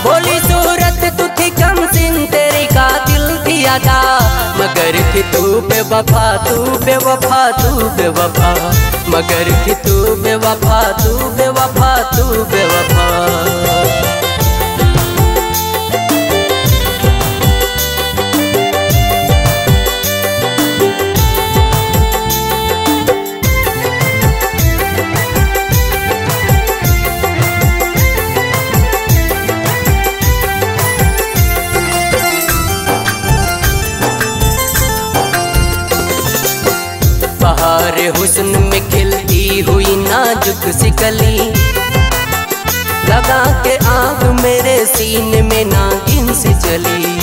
बोली सूरत तू थी कम सिन तेरी का दिल थी अदा, मगर थी तू बेवफा तू बेवफा तू बेवफा, मगर थी तू बेवफा तू बेवफा तू बेवफा। बहार हुस्न में खिलती हुई नाजुक सी कली, लगा के आग मेरे सीने में नागिन सी चली।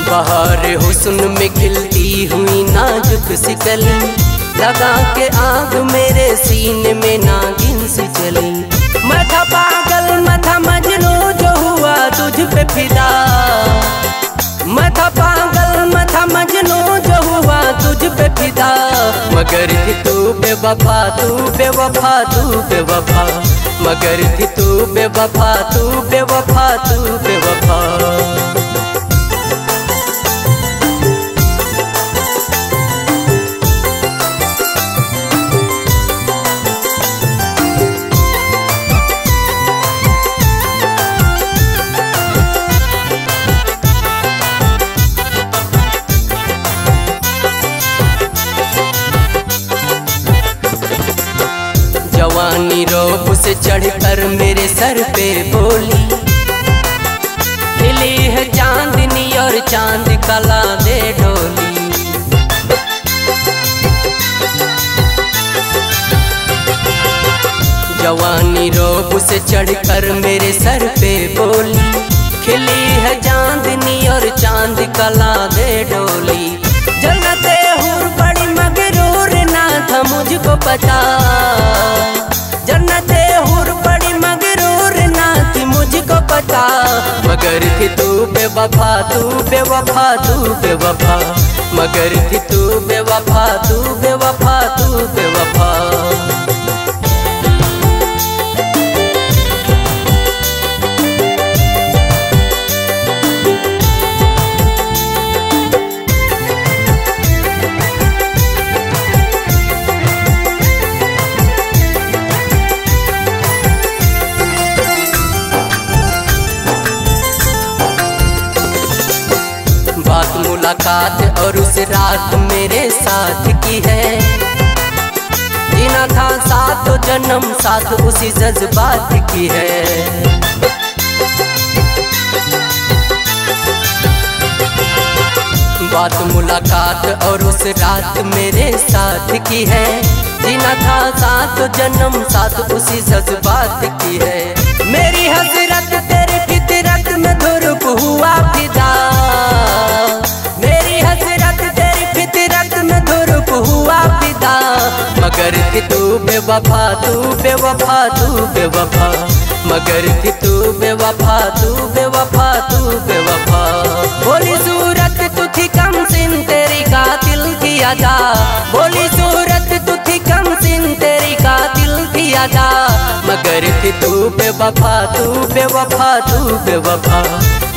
बहार हुस्न में खिलती हुई नाजुक सी कली, लगा के आग मेरे सीने में नागिन सी चली। मैं था पागल मैं था मजनू जो हुआ तुझ पे फिदा, मैं था पागल मैं था मजनू जो हुआ तुझ पे फिदा, मगर थी तू बेवफा तू बेवफा तू बेवफा, मगर थी तू बेवफा तू बेवफा तू बेवफा। जवानी रोब से चढ़कर मेरे सर पे बोली, खिली है चांदनी और चांद कला दे डोली। जवानी रोब से चढ़कर मेरे सर पे बोली, खिली है चांदनी और चांद कला दे डोली। जन्नते हूर बड़ी मगरूर ना था मुझको पता, जन्नते हूर बड़ी मगरूर ना थी मुझको पता, मगर थी तू बेवफा तू बेवफा तू बेवफा, मगर थी तू बेवफा तू बेवफा तू बेवफा। बात मुलाकात और उस रात मेरे साथ की है, जीना था साथ जन्म साथ उसी जज्बात की है। बात मुलाकात और उस रात मेरे साथ की है, जीना था साथ जन्म साथ उसी जज्बात की है। मेरी हसरत तेरी फितरत में धुरप हुआ फिदा, मेरी हसरत तेरी फितरत में धुरप हुआ फिदा, मगर थी तू बेवफा तू बेवफा तू बेवफा, मगर थी तू बेवफा तू बेवफा तू बेवफा। बोली सूरत तू थी कम सिन तेरी कातिल थी अदा, बोली सूरत तू थी कम सिन तेरी कातिल थी अदा, मगर थी तू बेवफा तू बेवफा तू बेवफा,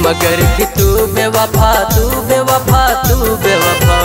मगर थी तू बेवफा तू बेवफा तू बेवफा।